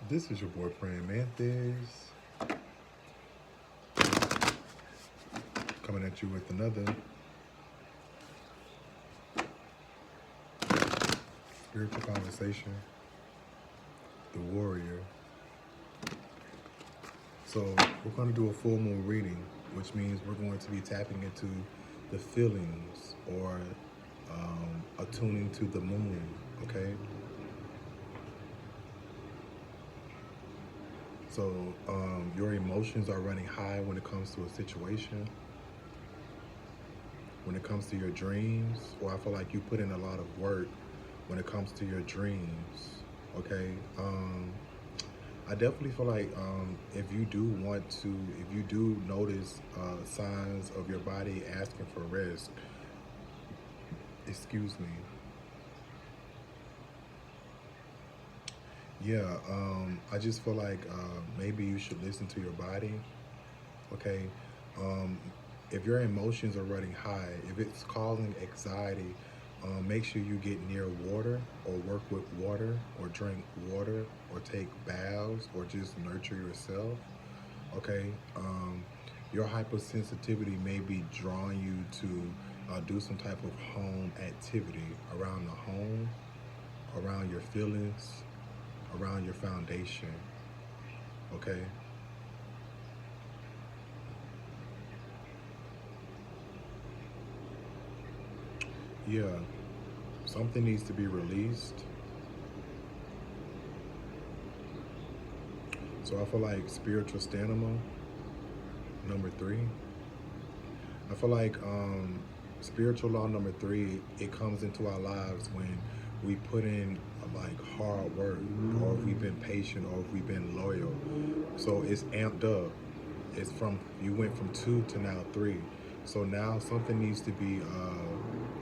This is your boyfriend Manthis coming at you with another spiritual conversation, the warrior. So we're going to do a full moon reading, which means we're going to be tapping into the feelings or attuning to the moon, okay? So your emotions are running high when it comes to a situation, when it comes to your dreams, or I feel like you put in a lot of work when it comes to your dreams, okay? I definitely feel like if you do notice signs of your body asking for rest, excuse me, yeah, I just feel like maybe you should listen to your body, okay? Um, if your emotions are running high, if it's causing anxiety, make sure you get near water or work with water or drink water or take baths or just nurture yourself, okay? Your hypersensitivity may be drawing you to do some type of home activity around the home, around your feelings, around your foundation, okay? Yeah, something needs to be released. So I feel like spiritual stamina, number 3. I feel like spiritual law number 3, it comes into our lives when we put in like hard work, or if we've been patient, or if we've been loyal. So it's amped up. It's from, you went from 2 to now 3. So now something needs to be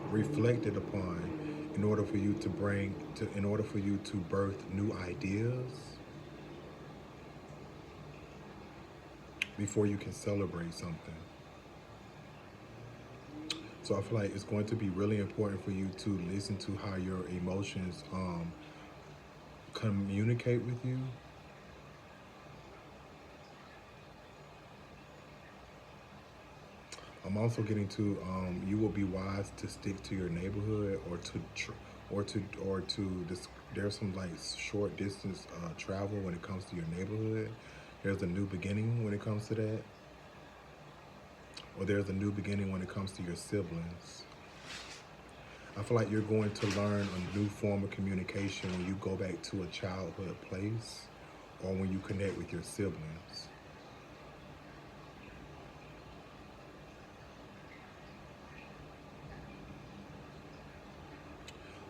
reflected upon in order for you to in order for you to birth new ideas before you can celebrate something. So I feel like it's going to be really important for you to listen to how your emotions communicate with you. I'm also getting to you will be wise to stick to your neighborhood, or to this. There's some like short distance travel when it comes to your neighborhood. There's a new beginning when it comes to that, or there's a new beginning when it comes to your siblings. I feel like you're going to learn a new form of communication when you go back to a childhood place, or when you connect with your siblings.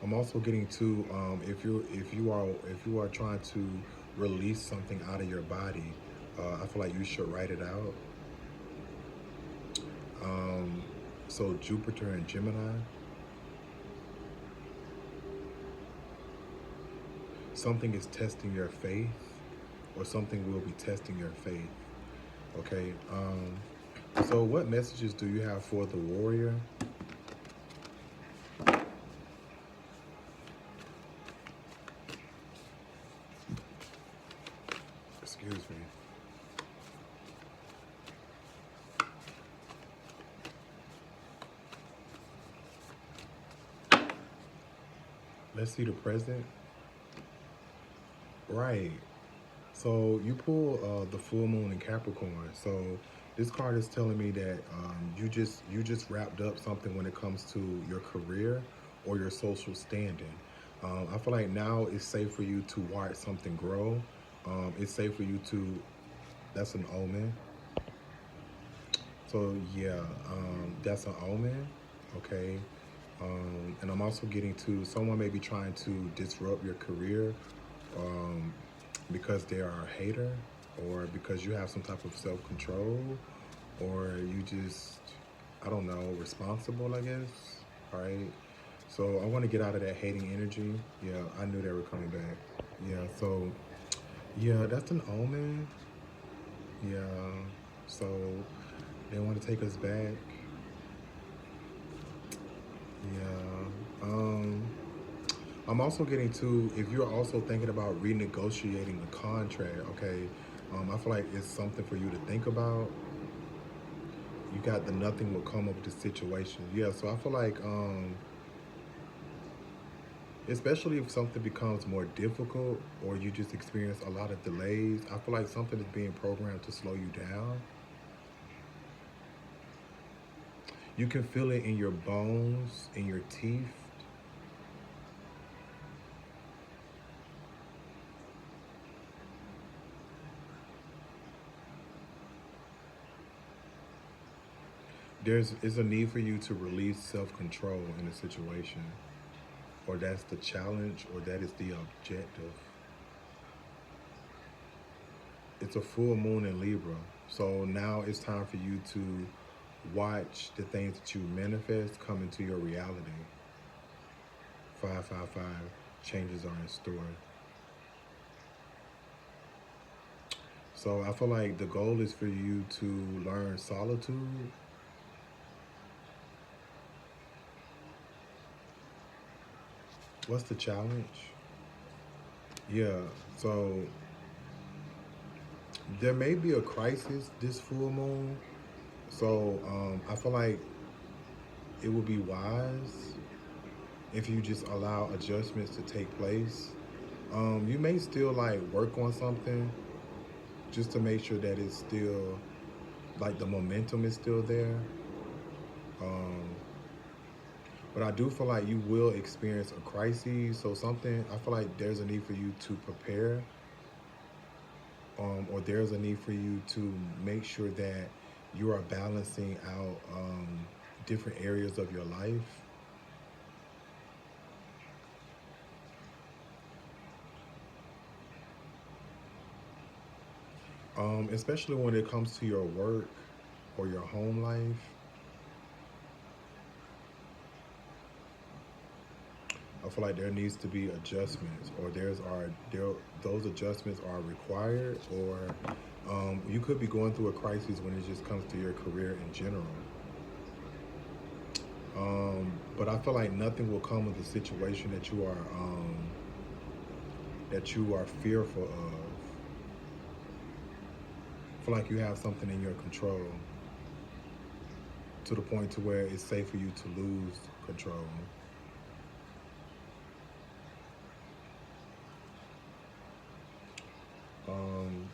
I'm also getting to if you are trying to release something out of your body, I feel like you should write it out. So Jupiter and Gemini, something is testing your faith, or something will be testing your faith. Okay. So what messages do you have for the warrior? Excuse me. Let's see the present. Right. So you pull the full moon in Capricorn. So this card is telling me that you just wrapped up something when it comes to your career or your social standing. I feel like now it's safe for you to watch something grow. It's safe for you to. That's an omen. So yeah, that's an omen. Okay. And I'm also getting to someone may be trying to disrupt your career um, because they are a hater, or because you have some type of self-control, or you just, I don't know, responsible, I guess. All right. So I want to get out of that hating energy. Yeah, I knew they were coming back. Yeah. So yeah, that's an omen. Yeah. So they want to take us back. Yeah. I'm also getting to, if you're also thinking about renegotiating the contract, okay, I feel like it's something for you to think about. You got the nothing will come of the situation. Yeah, so I feel like, especially if something becomes more difficult or you just experience a lot of delays, I feel like something is being programmed to slow you down. You can feel it in your bones, in your teeth. Is a need for you to release self-control in a situation, or that's the challenge, or that is the objective. It's a full moon in Libra, so now it's time for you to watch the things that you manifest come into your reality. 555, changes are in store. So I feel like the goal is for you to learn solitude. What's the challenge? Yeah, so there may be a crisis this full moon. So I feel like it would be wise if you just allow adjustments to take place. You may still like work on something just to make sure that it's still like the momentum is still there. Um, but I do feel like you will experience a crisis. So something, I feel like there's a need for you to prepare, or there's a need for you to make sure that you are balancing out different areas of your life. Especially when it comes to your work or your home life. I feel like there needs to be adjustments, or those adjustments are required, or you could be going through a crisis when it just comes to your career in general. But I feel like nothing will come of the situation that you are fearful of. I feel like you have something in your control to the point to where it's safe for you to lose control. Um,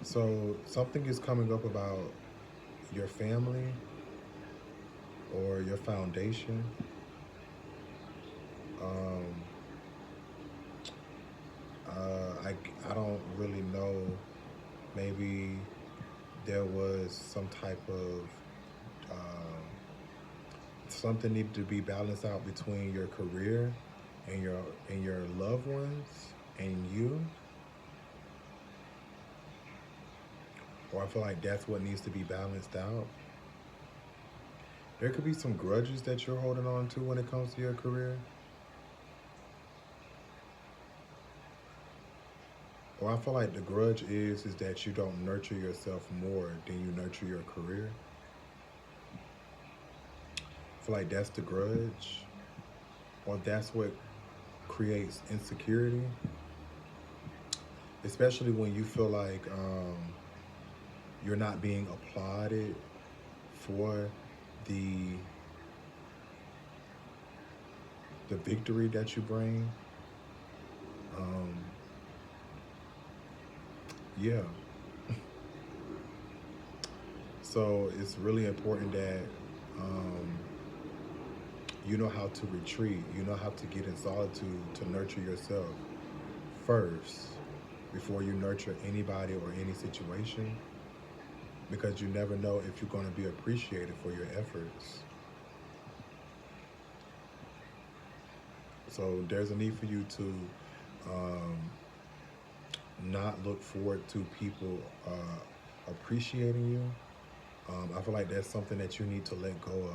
so something is coming up about your family or your foundation. Um, I don't really know. Maybe there was some type of something needed to be balanced out between your career and your loved ones and you. Or I feel like that's what needs to be balanced out. There could be some grudges that you're holding on to when it comes to your career. Or I feel like the grudge is that you don't nurture yourself more than you nurture your career. I feel like that's the grudge. Or that's what creates insecurity. Especially when you feel like you're not being applauded for the the victory that you bring. Um, yeah. So it's really important that um, you know how to retreat. You know how to get in solitude to nurture yourself first before you nurture anybody or any situation, because you never know if you're going to be appreciated for your efforts. So there's a need for you to um, not look forward to people appreciating you. I feel like that's something that you need to let go of.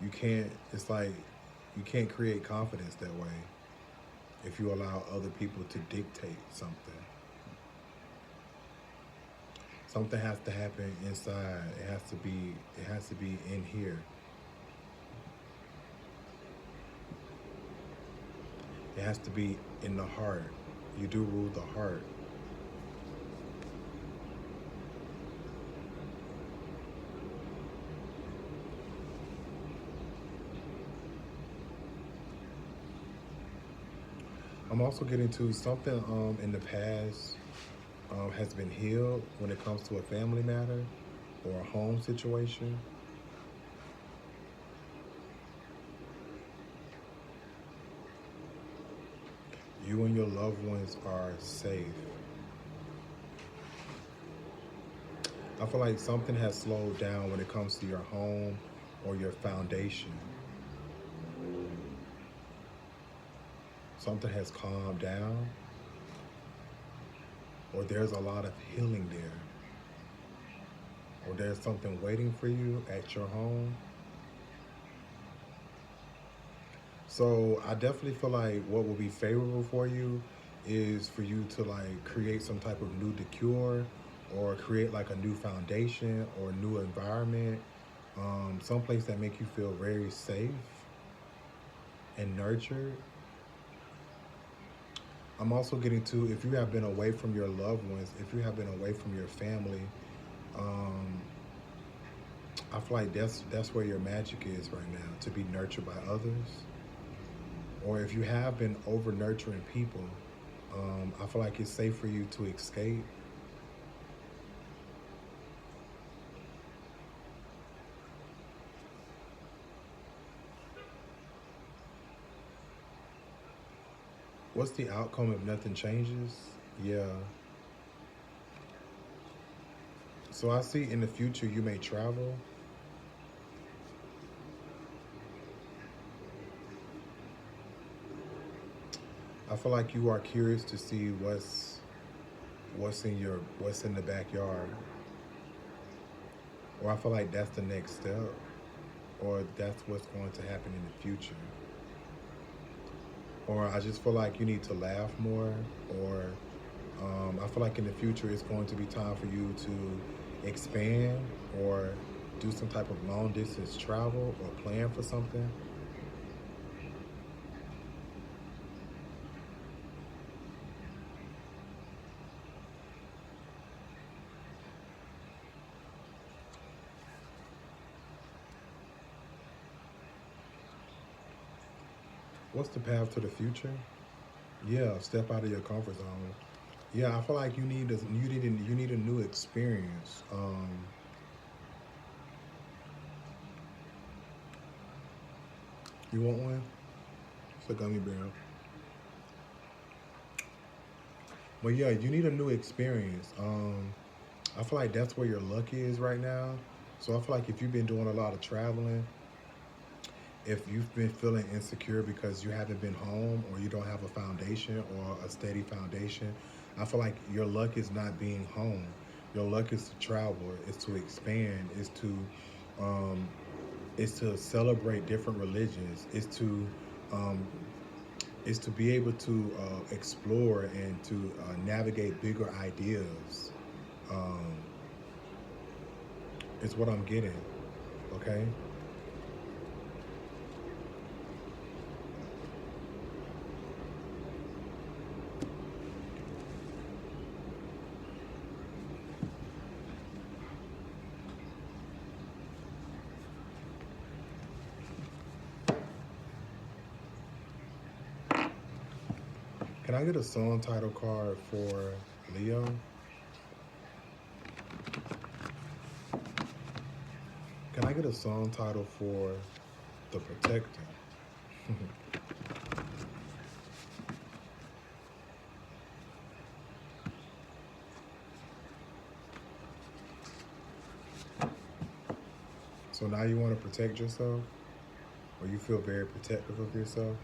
You can't, it's like, you can't create confidence that way if you allow other people to dictate something. Something has to happen inside. It has to be in here. It has to be in the heart. You do rule the heart. I'm also getting to something in the past has been healed when it comes to a family matter or a home situation. You and your loved ones are safe. I feel like something has slowed down when it comes to your home or your foundation. Something has calmed down, or there's a lot of healing there, or there's something waiting for you at your home. So I definitely feel like what will be favorable for you is for you to like create some type of new decor or create like a new foundation or new environment, someplace that make you feel very safe and nurtured. I'm also getting to, if you have been away from your loved ones, if you have been away from your family, um, I feel like that's where your magic is right now, to be nurtured by others. Or if you have been over nurturing people, I feel like it's safe for you to escape. What's the outcome if nothing changes? Yeah. So I see in the future you may travel. I feel like you are curious to see what's in the backyard. Or I feel like that's the next step, or that's what's going to happen in the future. Or I just feel like you need to laugh more, or I feel like in the future it's going to be time for you to expand or do some type of long distance travel or plan for something. What's the path to the future? Yeah, step out of your comfort zone. Yeah, I feel like you need a new experience. You want one? It's a gummy bear. But yeah, you need a new experience. I feel like that's where your luck is right now. So I feel like if you've been doing a lot of traveling, if you've been feeling insecure because you haven't been home or you don't have a foundation or a steady foundation, I feel like your luck is not being home. Your luck is to travel, is to expand, um, is to celebrate different religions, um, is to be able to explore and to navigate bigger ideas. Um, it's what I'm getting. Okay. Can I get a song title card for Leo? Can I get a song title for The Protector? So now you want to protect yourself? Or you feel very protective of yourself?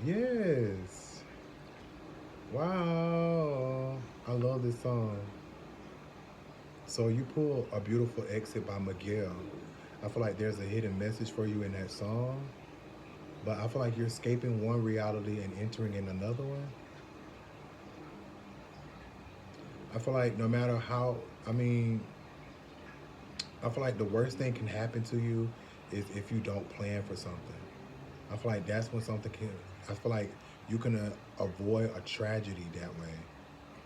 Yes. Wow. I love this song. So you pull A Beautiful Exit by Miguel. I feel like there's a hidden message for you in that song, but I feel like you're escaping one reality and entering in another one. I feel like no matter how, I mean, I feel like the worst thing can happen to you is if you don't plan for something. I feel like that's when something can, I feel like you can avoid a tragedy that way.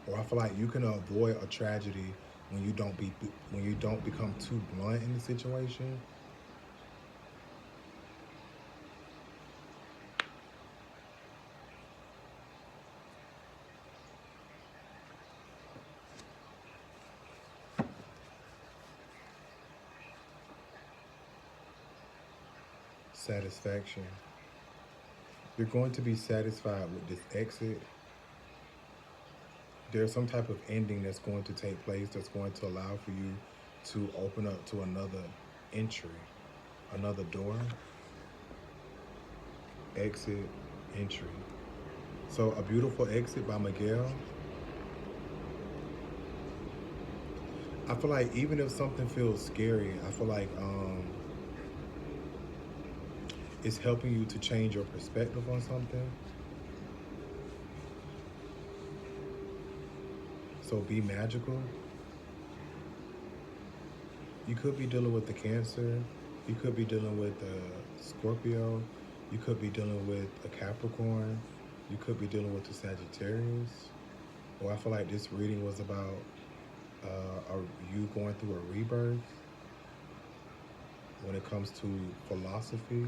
Or I feel like you can avoid a tragedy when you don't become too blunt in the situation. Satisfaction. You're going to be satisfied with this exit. There's some type of ending that's going to take place that's going to allow for you to open up to another entry, another door, exit, entry. So A Beautiful Exit by Miguel. I feel like even if something feels scary, I feel like it's helping you to change your perspective on something. So be magical. You could be dealing with the Cancer. You could be dealing with the Scorpio. You could be dealing with a Capricorn. You could be dealing with the Sagittarius. Or I feel like this reading was about you going through a rebirth when it comes to philosophy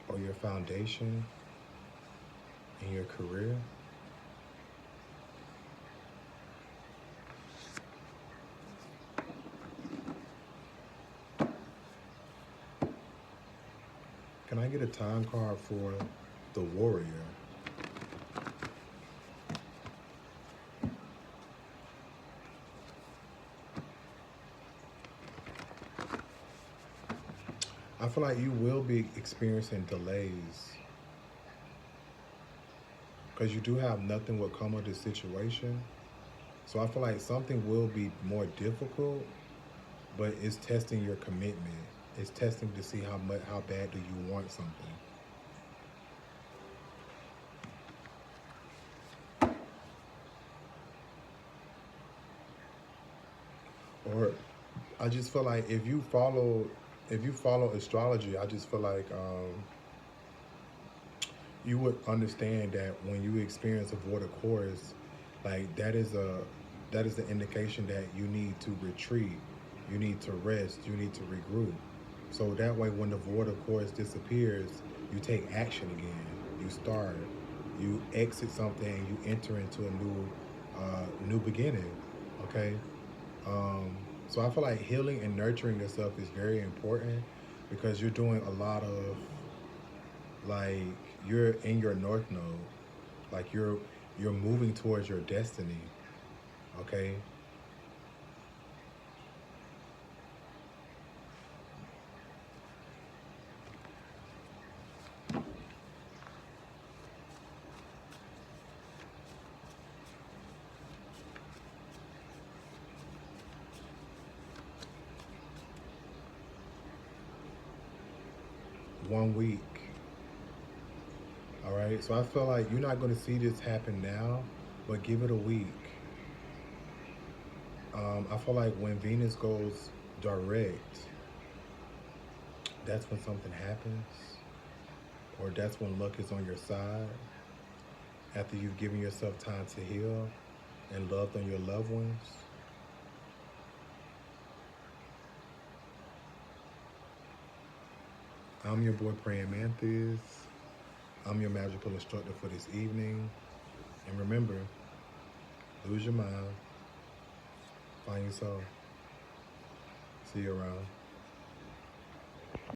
or your foundation in your career. Can I get a time card for the Warrior? I feel like you will be experiencing delays because you do have nothing will come of this situation. So I feel like something will be more difficult, but it's testing your commitment. It's testing to see how bad do you want something. Or I just feel like if you follow astrology, I just feel like you would understand that when you experience a void of course, like that is the indication that you need to retreat, you need to rest, you need to regroup. So that way, when the void of course disappears, you take action again. You start, you exit something, and you enter into a new beginning. Okay. So I feel like healing and nurturing yourself is very important because you're doing a lot of like you're in your north node, like you're moving towards your destiny. Okay. One week. All right. So I feel like you're not going to see this happen now, but give it a week. I feel like when Venus goes direct, that's when something happens, or that's when luck is on your side. After you've given yourself time to heal and loved on your loved ones. I'm your boy Praying Mantis. I'm your magical instructor for this evening. And remember, lose your mind, find your soul. See you around.